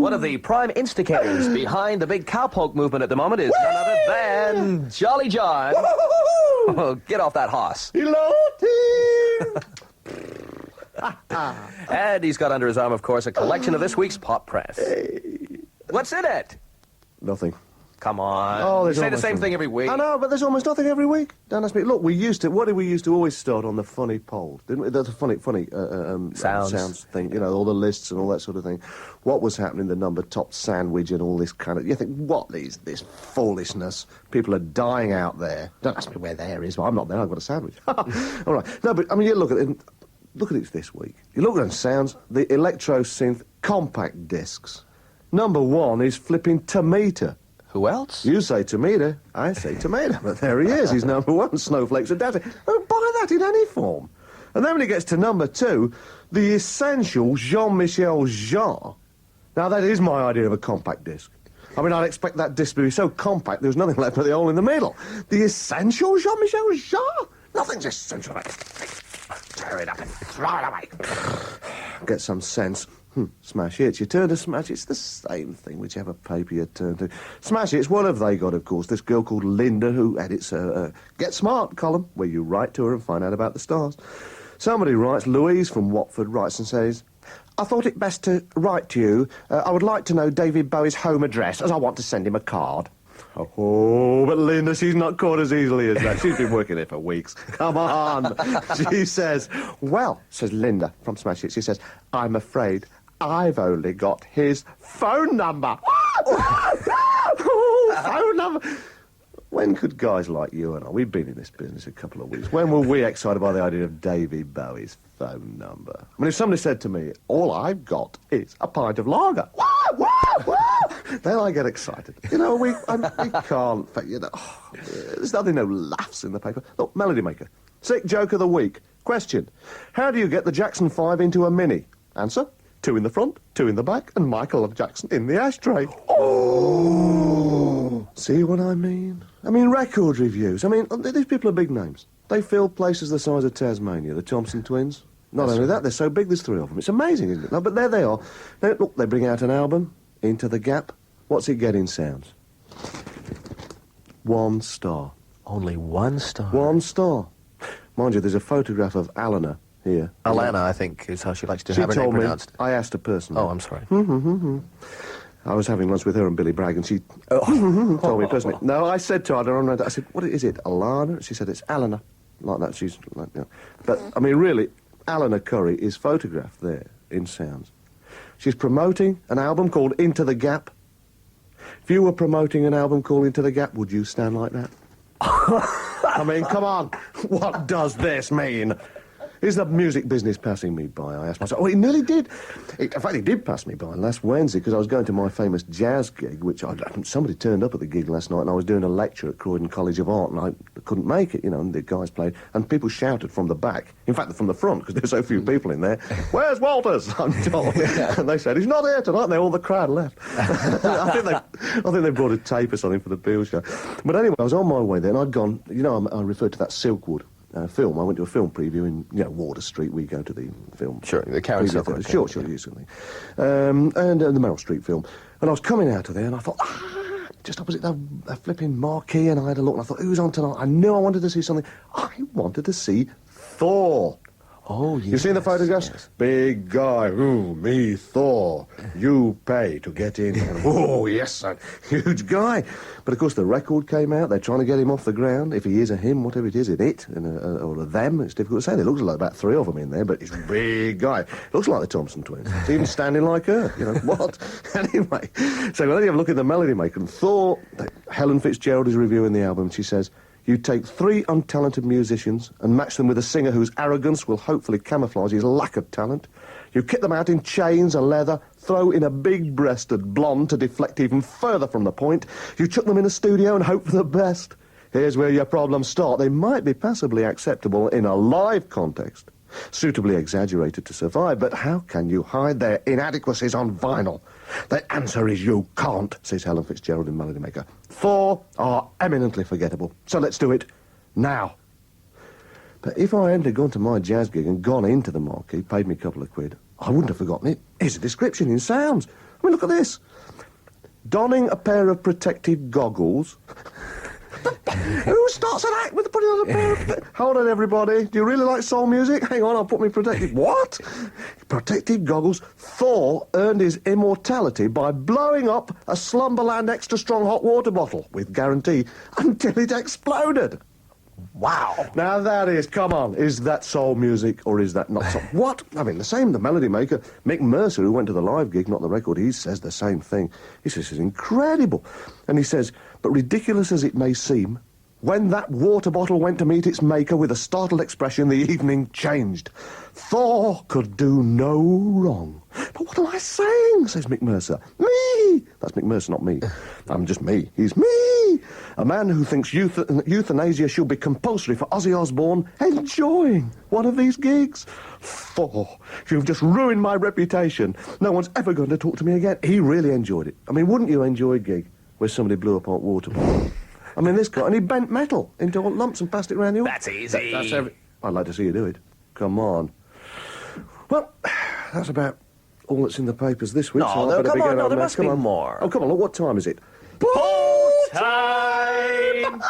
One of the prime instigators behind the big cowpoke movement at the moment is none other than Jolly John. Oh, get off that hoss. And he's got under his arm, of course, a collection of this week's pop press. What's in it? Nothing. Come on. Oh, you say the same thing every week. I know, but there's almost nothing every week. Don't ask me. Look, what did we used to always start on the funny polls, didn't we? That's a funny sounds thing, you know, all the lists and all that sort of thing. What was happening, the number top sandwich and all this kind of... You think, what, this foolishness? People are dying out there. Don't ask me where there is, but I'm not there, I've got a sandwich. All right. No, but, I mean, you look at it, look at it this week. You look at it sounds, the electro-synth compact discs. Number one is flipping Tomato. Who else? You say tomato, I say tomato, but there he is, he's number one, Snowflakes are dancing. Don't buy that in any form. And then when he gets to number two, the essential Jean-Michel Jarre. Now, that is my idea of a compact disc. I mean, I'd expect that disc to be so compact, there's nothing left but the hole in the middle. The essential Jean-Michel Jarre? Nothing's essential. Tear it up and throw it away. Get some sense. Smash Hits. You turn to Smash, it's the same thing, whichever paper you turn to. Smash Hits, what have they got, of course? This girl called Linda, who edits a Get Smart column, where you write to her and find out about the stars. Somebody writes, Louise from Watford writes and says, I thought it best to write to you. I would like to know David Bowie's home address, as I want to send him a card. Oh, but Linda, she's not caught as easily as that. She's been working here for weeks. Come on. She says, well, says Linda from Smash Hits, she says, I'm afraid I've only got his phone number. Phone number. When could guys like you and I, we've been in this business a couple of weeks, when were we excited by the idea of David Bowie's phone number? I mean, if somebody said to me, all I've got is a pint of lager, then I get excited. You know, we can't, you know, there's nothing, no laughs in the paper. Look, Melody Maker. Sick joke of the week. Question, how do you get the Jackson 5 into a Mini? Answer, 2 in the front, 2 in the back, and Michael Jackson in the ashtray. Oh! See what I mean? I mean, record reviews. I mean, these people are big names. They fill places the size of Tasmania, the Thompson twins. Not only that, they're so big, there's 3 of them. It's amazing, isn't it? No, but there they are. Now, look, they bring out an album, Into the Gap. What's it getting sounds? 1 star. Only 1 star? 1 star. Mind you, there's a photograph of Alana here. Alana, I think, is how she likes to have her name pronounced. I asked her personally. Oh, I'm sorry. I was having lunch with her and Billy Bragg, and she told me personally. No, I said to her, I said, what is it, Alana? She said, it's Alana. Like that, she's like, you know. But, I mean, really, Alana Curry is photographed there in sounds. She's promoting an album called Into the Gap. If you were promoting an album called Into the Gap, would you stand like that? I mean, come on. What does this mean? Is the music business passing me by? I asked myself. Oh, it nearly did. In fact, it did pass me by last Wednesday because I was going to my famous jazz gig, which somebody turned up at the gig last night, and I was doing a lecture at Croydon College of Art, and I couldn't make it, you know, and the guys played, and people shouted from the back, in fact, from the front, because there's so few people in there, where's Walters? I'm told. And they said, he's not here tonight, and all the crowd left. I think they brought a tape or something for the Beale show. But anyway, I was on my way there, and I'd gone, you know, I referred to that Silkwood film. I went to a film preview in, you know, Water Street. We go to the film. Sure, the Karen Silkwood. Sure, usually. And the Meryl Streep film. And I was coming out of there, and I thought, just opposite that flipping marquee, and I had a look, and I thought, who's on tonight? I knew I wanted to see something. I wanted to see Thor. Oh, yes. You've seen the photographs? Yes. Big guy, ooh, me, Thor. You pay to get in. Oh, yes, son. Huge guy. But, of course, the record came out. They're trying to get him off the ground. If he is a him, whatever it is, or a them, it's difficult to say. There looks like about 3 of them in there, but he's a big guy. Looks like the Thompson twins. He's even standing like her. You know, what? Anyway, so when you have a look at the Melody Maker, and Thor, Helen Fitzgerald is reviewing the album. She says, you take 3 untalented musicians and match them with a singer whose arrogance will hopefully camouflage his lack of talent. You kit them out in chains and leather, throw in a big-breasted blonde to deflect even further from the point. You chuck them in a studio and hope for the best. Here's where your problems start. They might be passably acceptable in a live context, suitably exaggerated to survive, but how can you hide their inadequacies on vinyl? The answer is you can't, says Helen Fitzgerald in Melody Maker. 4 are eminently forgettable, so let's do it now. But if I hadn't gone to my jazz gig and gone into the marquee, paid me a couple of quid, I wouldn't have forgotten it. Here's a description in sounds. I mean, look at this. Donning a pair of protective goggles. Who starts an act with putting on a pair of... Hold on, everybody. Do you really like soul music? Hang on, I'll put me protective... What? Protective goggles. Thor earned his immortality by blowing up a Slumberland extra strong hot water bottle, with guarantee, until it exploded. Wow. Now that is, come on, is that soul music or is that not soul? What? I mean, the melody maker, Mick Mercer, who went to the live gig, not the record, he says the same thing. He says it's incredible. And he says, but ridiculous as it may seem, when that water bottle went to meet its maker with a startled expression, the evening changed. Thor could do no wrong. But what am I saying, says Mick Mercer. Me! That's Mick Mercer, not me. I'm just me. He's me! A man who thinks euthanasia should be compulsory for Ozzy Osbourne enjoying one of these gigs. Thor, you've just ruined my reputation. No one's ever going to talk to me again. He really enjoyed it. I mean, wouldn't you enjoy a gig where somebody blew up a hot water bottle? I mean, this guy, and he bent metal into lumps and passed it around the audience. That's easy. I'd like to see you do it. Come on. Well, that's about all that's in the papers this week. No, come on, no, there must be more. Oh, come on, look, what time is it? Poll time!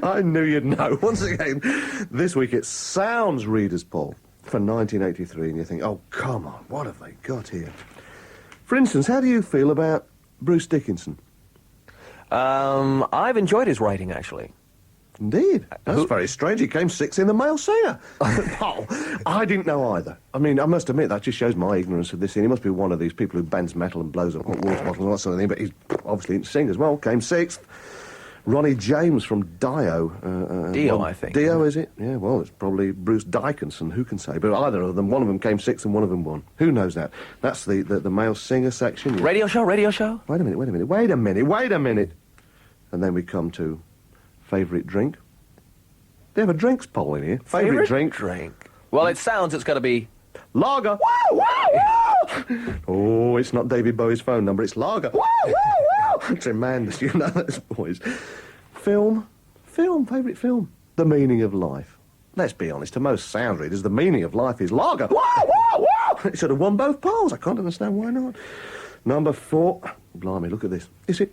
I knew you'd know. Once again, this week it's Sounds Readers Poll for 1983, and you think, oh, come on, what have they got here? For instance, how do you feel about Bruce Dickinson? I've enjoyed his writing, actually. Indeed. That's very strange. He came sixth in the Male Singer. Oh, I didn't know either. I mean, I must admit, that just shows my ignorance of this thing. He must be one of these people who bends metal and blows up hot water bottles and all that sort of thing, but he's obviously didn't sing as well. Came sixth. Ronnie James from Dio. Dio, I think. Dio, is it? Yeah, well, it's probably Bruce Dickinson. Who can say? But either of them, one of them came sixth and one of them won. Who knows that? That's the Male Singer section. Yeah. Radio show? Wait a minute. And then we come to favourite drink. They have a drinks poll in here. Favourite drink. Well, it sounds it's got to be... Lager. Wow, wow, wow. Oh, it's not David Bowie's phone number, it's lager. Wow, wow, wow. Tremendous, you know those boys. Favourite film. The Meaning of Life. Let's be honest, to most sound readers, the meaning of life is lager. Wow, wow, wow. It should have won both polls. I can't understand why not. Number 4. Blimey, look at this. Is it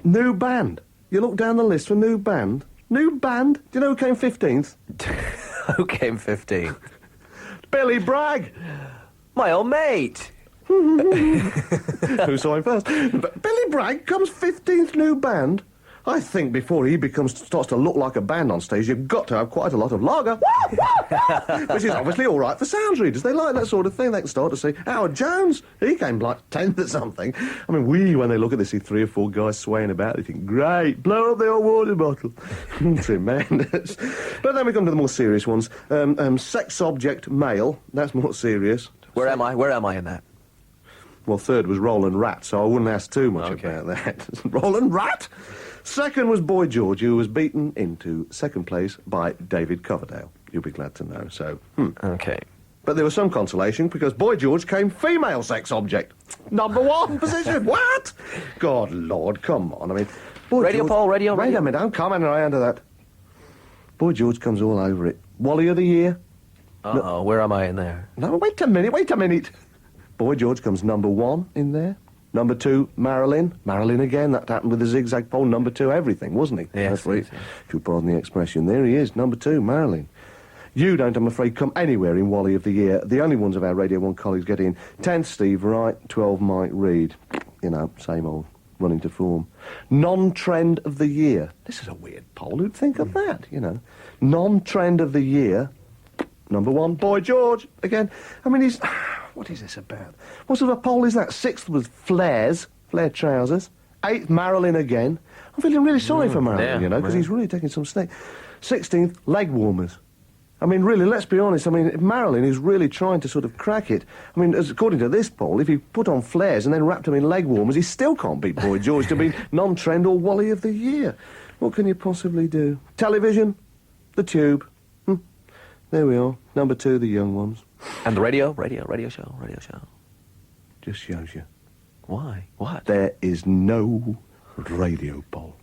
new band? You look down the list for new band. New band? Do you know who came 15th? Who came 15th? Billy Bragg. My old mate. Who saw him first? But Billy Bragg comes 15th new band. I think before he starts to look like a band on stage, you've got to have quite a lot of lager. Which is obviously all right for sounds readers. They like that sort of thing. They can start to see Howard Jones. He came like 10th or something. I mean, when they look at this, see 3 or 4 guys swaying about, they think, great, blow up the old water bottle. Tremendous. But then we come to the more serious ones. Sex object male. That's more serious. Where am I in that? Well, third was Roland Rat, so I wouldn't ask too much about that. Roland Rat? Second was Boy George, who was beaten into second place by David Coverdale. You'll be glad to know, so... Okay. But there was some consolation, because Boy George came female sex object. Number 1 position. What? God, Lord, come on. I mean... Radio poll, radio. Wait a minute, I'm coming around to that. Boy George comes all over it. Wally of the Year. Uh-oh, where am I in there? No, wait a minute. Boy George comes number 1 in there. Number 2, Marilyn. Marilyn again, that happened with the zigzag poll. Number 2, everything, wasn't he? Yes, If you pardon the expression. There he is, number 2, Marilyn. You don't, I'm afraid, come anywhere in Wally of the Year. The only ones of our Radio 1 colleagues get in. 10th, Steve Wright. 12, Mike Reed. You know, same old, running to form. Non-trend of the year. This is a weird poll. Who'd think of that, you know? Non-trend of the year. Number 1, Boy George. Again, I mean, he's... What is this about? What sort of a poll is that? 6th was Flares, flared trousers. 8th, Marilyn again. I'm feeling really sorry for Marilyn, you know, because he's really taking some stick. 16th, leg warmers. I mean, really, let's be honest. I mean, if Marilyn is really trying to sort of crack it. I mean, according to this poll, if he put on flares and then wrapped them in leg warmers, he still can't beat Boy George to be non-trend or Wally of the Year. What can you possibly do? Television? The Tube? There we are. Number 2, the young ones. And the radio show. Just shows you. Why? What? There is no radio poll.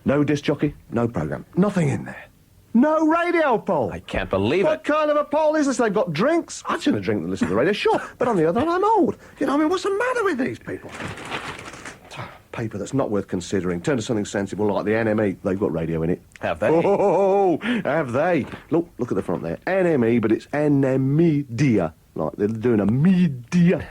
No disc jockey, no programme. Nothing in there. No radio, Paul. I can't believe What it. kind of a poll is this? They've got drinks. I'd sooner drink than listen to the radio, sure. But on the other hand, I'm old. You know, I mean, what's the matter with these people? Paper that's not worth considering. Turn to something sensible like the NME. They've got radio in it. Have they? Oh, have they? Look at the front there. NME, but it's NMedia. Like they're doing a media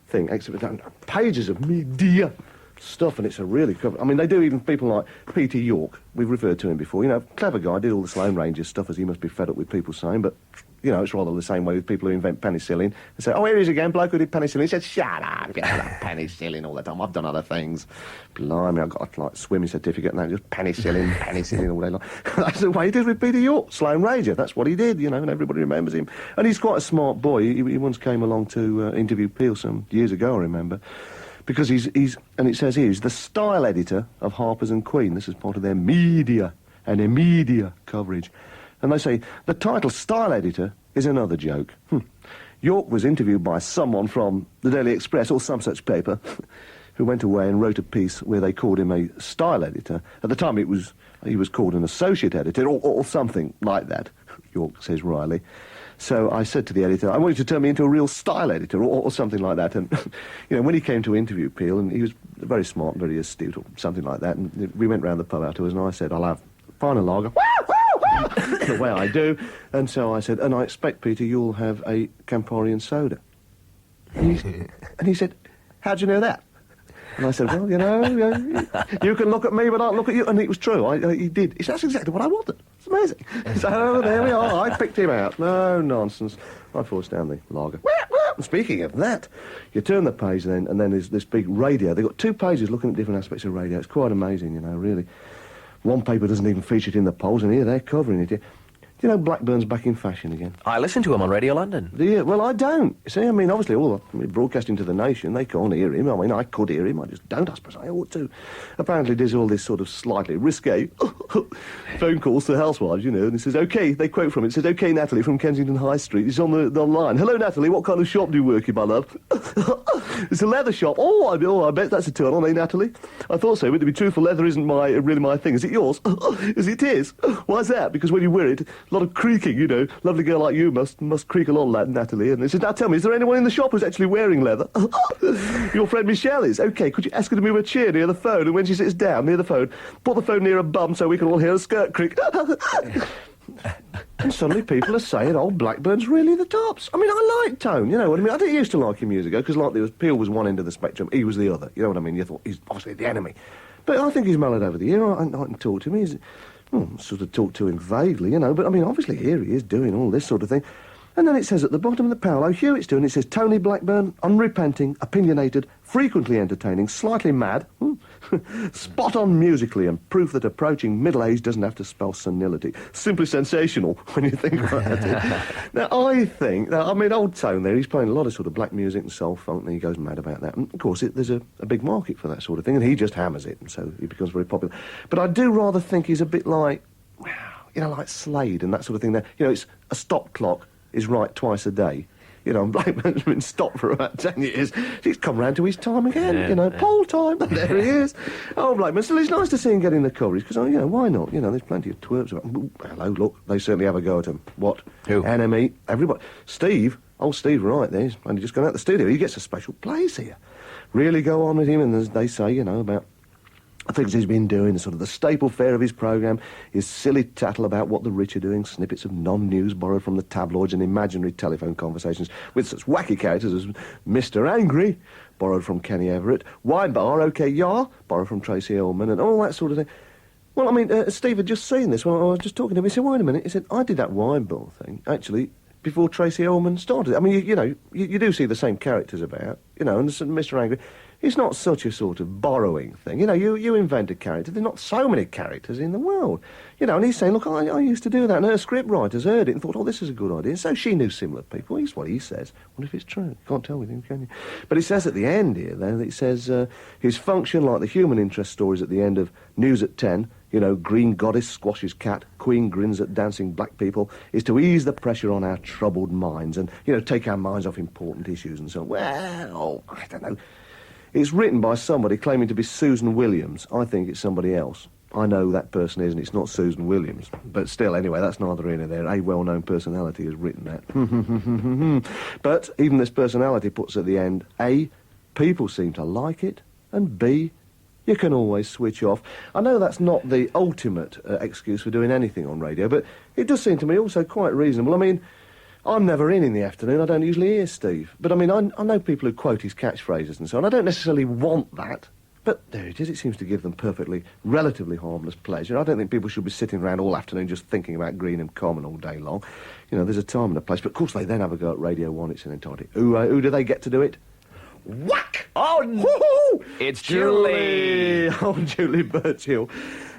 thing. Except pages of media stuff, and it's a really cover. I mean, they do even people like Peter York. We've referred to him before. You know, clever guy, did all the Sloane Rangers stuff, as he must be fed up with people saying, but... You know, it's rather the same way with people who invent penicillin. They say, oh, here he is again, bloke who did penicillin. He said, shut up, get that penicillin all the time. I've done other things. Blimey, I've got a like, swimming certificate now, just penicillin all day long. That's the way he did with Peter York, Sloane Ranger. That's what he did, you know, and everybody remembers him. And he's quite a smart boy. He once came along to interview Peel some years ago, I remember. Because he's, and it says here, he's the style editor of Harper's and Queen. This is part of their media and media coverage. And they say, the title style editor is another joke. York was interviewed by someone from the Daily Express or some such paper who went away and wrote a piece where they called him a style editor. At the time he was called an associate editor or something like that, York says wryly. So I said to the editor, I want you to turn me into a real style editor or something like that. And, you know, when he came to interview Peel, and he was very smart, very astute or something like that, and we went round the pub afterwards and I said, I'll have fine and lager. The way I do. And so I said, and I expect, Peter, you'll have a Campari and soda. And he said, how'd you know that? And I said, well, you know, you can look at me, but I look at you. And it was true. He did. He said, that's exactly what I wanted. It's amazing. So there we are. I picked him out. No nonsense. I forced down the lager. Speaking of that, you turn the page then, and then there's this big radio. They've got 2 pages looking at different aspects of radio. It's quite amazing, you know, really. One paper doesn't even feature it in the polls, and here they're covering it. You know, Blackburn's back in fashion again. I listen to him on Radio London. Do you? Well, I don't. See, I mean, obviously, broadcasting to the nation, they can't hear him. I mean, I could hear him, I just don't, I suppose I ought to. Apparently, there's all this sort of slightly risque phone calls to housewives, you know, and it says, OK, they quote from it, it says, OK, Natalie from Kensington High Street, it's on the line. Hello, Natalie, what kind of shop do you work in, my love? It's a leather shop. I bet that's a turn on, eh, Natalie? I thought so, but to be truthful, leather isn't really my thing. Is it yours? Is it is? Why's that? Because when you wear it, a lot of creaking, you know. Lovely girl like you must creak a lot, Natalie. And they said, now tell me, is there anyone in the shop who's actually wearing leather? Your friend Michelle is. OK, could you ask her to move a chair near the phone, and when she sits down near the phone, put the phone near her bum so we can all hear a skirt creak. And suddenly people are saying, oh, Blackburn's really the tops. I mean, I like Tone, you know what I mean? I didn't used to like him years ago, because like Peel was one end of the spectrum, he was the other, you know what I mean? You thought, he's obviously the enemy. But I think he's mellowed over the year. I can talk to him. He's sort of talk to him vaguely, you know, but I mean, obviously here he is doing all this sort of thing. And then it says at the bottom of the Paolo Hewitt's doing, it says, Tony Blackburn, unrepenting, opinionated, frequently entertaining, slightly mad, spot on musically, and proof that approaching middle age doesn't have to spell senility. Simply sensational when you think about it. Now, I think, I mean, old Tone there, he's playing a lot of sort of black music and soul funk, and he goes mad about that. And of course, there's a big market for that sort of thing, and he just hammers it, and so he becomes very popular. But I do rather think he's a bit like, you know, like Slade and that sort of thing there. You know, it's a stop clock is right twice a day. You know, and Blackburn's been stopped for about 10 years. He's come round to his time again, you know, poll time, and there he is. Oh, Blackburn, still, it's nice to see him getting the coverage, because, you know, why not? You know, there's plenty of twerps about, ooh, hello, look, they certainly have a go at him. What? Who? Enemy, everybody. Steve, old Steve, right there, he's only just gone out the studio. He gets a special place here. Really go on with him, and as they say, you know, about things he's been doing, sort of the staple fare of his programme, his silly tattle about what the rich are doing, snippets of non-news borrowed from the tabloids and imaginary telephone conversations with such wacky characters as Mr. Angry, borrowed from Kenny Everett, Wine Bar, OK Yar, borrowed from Tracy Ullman, and all that sort of thing. Well, I mean, Steve had just seen this when I was just talking to him. He said, wait a minute, he said, I did that Wine Bar thing, actually, before Tracy Ullman started. I mean, you know, you do see the same characters about, you know, and Mr. Angry. It's not such a sort of borrowing thing. You know, you invent a character. There are not so many characters in the world. You know, and he's saying, look, I used to do that, and her script writers heard it and thought, oh, this is a good idea. So she knew similar people. Here's what he says. What if it's true? You can't tell with him, can you? But it says at the end here, though, that it says, his function, like the human interest stories at the end of News at 10, you know, green goddess squashes cat, queen grins at dancing black people, is to ease the pressure on our troubled minds and, you know, take our minds off important issues and so on. Well, I don't know. It's written by somebody claiming to be Susan Williams. I think it's somebody else. I know that person is, and it's not Susan Williams. But still, anyway, that's neither here nor there. A well-known personality has written that. But even this personality puts at the end, A, people seem to like it, and B, you can always switch off. I know that's not the ultimate excuse for doing anything on radio, but it does seem to me also quite reasonable. I mean, I'm never in the afternoon. I don't usually hear Steve. But, I mean, I know people who quote his catchphrases and so on. I don't necessarily want that. But there it is. It seems to give them relatively harmless pleasure. I don't think people should be sitting around all afternoon just thinking about Greenham Common all day long. You know, there's a time and a place. But, of course, they then have a go at Radio 1. It's an entirety. Who do they get to do it? Whack! Oh, Woo-hoo! it's Julie! Oh, Julie Burchill.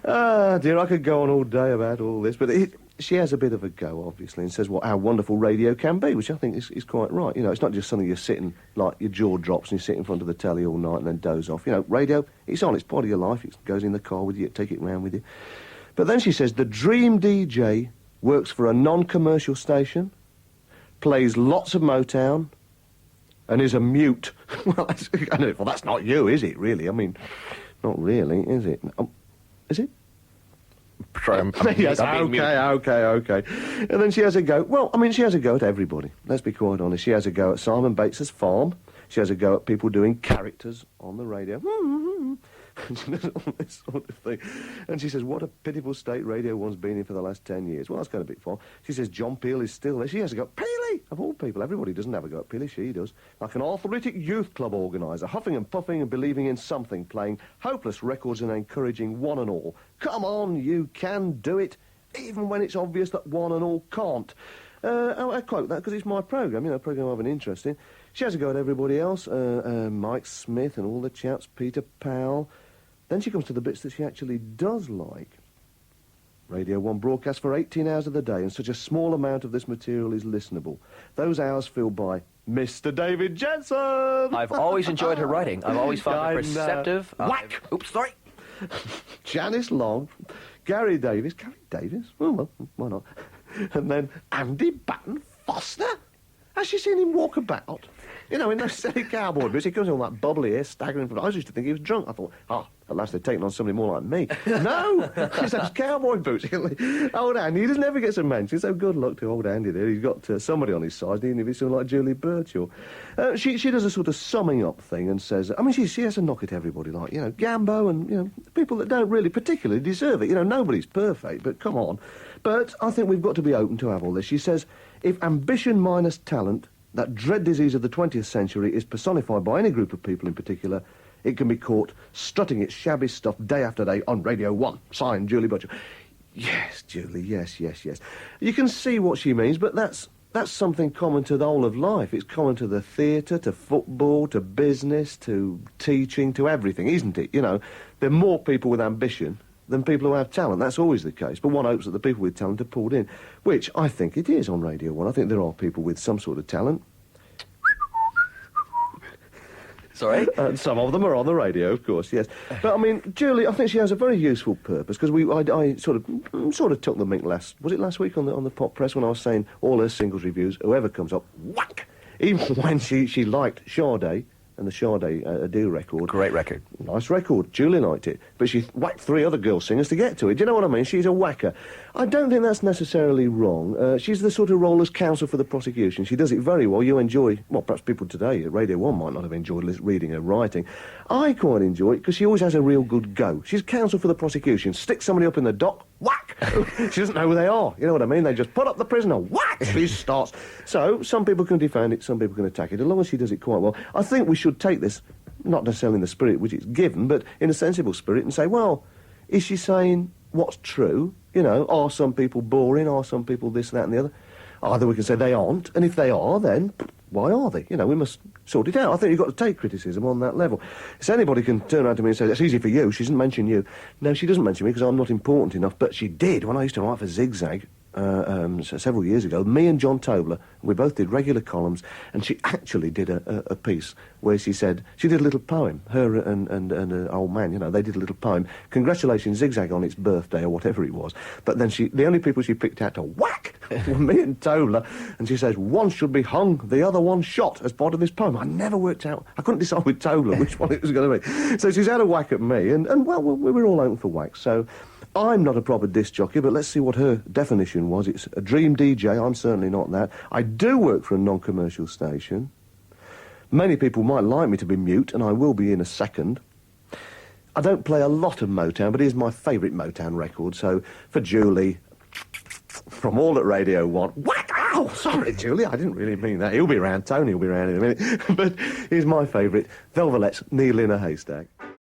Ah, dear, I could go on all day about all this, but she has a bit of a go, obviously, and says how wonderful radio can be, which I think is quite right. You know, it's not just something you're sitting, like, your jaw drops and you sit in front of the telly all night and then doze off. You know, radio, it's on, it's part of your life. It goes in the car with you, take it round with you. But then she says, the dream DJ works for a non-commercial station, plays lots of Motown, and is a mute. Well, that's not you, is it, really? I mean, not really, is it? Is it? Sorry, Yes, okay. And then she has a go. Well, I mean, she has a go at everybody. Let's be quite honest. She has a go at Simon Bates's farm. She has a go at people doing characters on the radio. And she does all this sort of thing. And she says, what a pitiful state Radio 1's been in for the last 10 years. Well, that's going a bit far. She says, John Peel is still there. She has a go at Peely, of all people. Everybody doesn't have a go at Peely. She does. Like an arthritic youth club organiser, huffing and puffing and believing in something, playing hopeless records and encouraging one and all. Come on, you can do it, even when it's obvious that one and all can't. I quote that because it's my programme, you know, a programme I have an interest in. She has a go at everybody else, Mike Smith and all the chaps, Peter Powell. Then she comes to the bits that she actually does like. Radio 1 broadcasts for 18 hours of the day, and such a small amount of this material is listenable. Those hours filled by Mr. David Jensen! I've always enjoyed her writing. I've always found her perceptive. Whack! Oops, sorry. Janice Long, Gary Davis. Gary Davis? Well, why not? And then Andy Batten Foster? Has she seen him walk about? You know, in those silly cowboy boots, he comes in all that bubbly hair, staggering from... I used to think he was drunk. I thought, at last they've taken on somebody more like me. No! It's those cowboy boots. Old Andy, he doesn't ever get some mention, so good luck to old Andy there. He's got somebody on his side, even if he's someone like Julie Burchill. She does a sort of summing up thing and says... I mean, she has a knock at everybody, like, you know, Gambo and, you know, people that don't really particularly deserve it. You know, nobody's perfect, but come on. But I think we've got to be open to have all this. She says, if ambition minus talent... that dread disease of the 20th century is personified by any group of people in particular, it can be caught strutting its shabby stuff day after day on Radio 1. Signed, Julie Burchill. Yes, Julie, yes. You can see what she means, but that's something common to the whole of life. It's common to the theatre, to football, to business, to teaching, to everything, isn't it? You know, there are more people with ambition than people who have talent. That's always the case. But one hopes that the people with talent are pulled in, which I think it is on Radio 1. I think there are people with some sort of talent. Sorry? And some of them are on the radio, of course, yes. But, I mean, Julie, I think she has a very useful purpose, because I sort of took the mick last week on the Pop Press when I was saying all her singles reviews, whoever comes up, whack! Even when she liked Sade, and the Sade Adele record. Great record. Nice record. Julie liked it. But she whacked 3 other girl singers to get to it. Do you know what I mean? She's a whacker. I don't think that's necessarily wrong. She's the sort of role as counsel for the prosecution. She does it very well. You enjoy... Well, perhaps people today at Radio 1 might not have enjoyed reading her writing. I quite enjoy it because she always has a real good go. She's counsel for the prosecution. Stick somebody up in the dock, whack! She doesn't know who they are. You know what I mean? They just put up the prisoner, whack! She starts. So, some people can defend it, some people can attack it. As long as she does it quite well. I think we should take this, not necessarily in the spirit which it's given, but in a sensible spirit and say, well, is she saying what's true? You know, are some people boring? Are some people this, that and the other? Either we can say they aren't, and if they are, then why are they? You know, we must sort it out. I think you've got to take criticism on that level. So anybody can turn around to me and say, that's easy for you, she doesn't mention you. No, she doesn't mention me because I'm not important enough, but she did when I used to write for Zigzag several years ago. Me and John Tobler We both did regular columns, and she actually did a piece where she said, she did a little poem, her and her old man, you know, they did a little poem, congratulations Zigzag on its birthday or whatever it was. But then the only people she picked out to whack were me and Tola, and she says, one should be hung, the other one shot as part of this poem. I never worked out, I couldn't decide with Tola which one it was going to be. So she's had a whack at me, and well, we were all open for whacks, so I'm not a proper disc jockey, but let's see what her definition was. It's a dream DJ. I'm certainly not that. I do work for a non-commercial station. Many people might like me to be mute, and I will be in a second. I don't play a lot of Motown, but here's my favourite Motown record. So for Julie, from all at Radio 1, whack! Ow! Sorry, Julie, I didn't really mean that. He'll be around. Tony will be around in a minute. But here's my favourite, Velvet's Needle in a Haystack.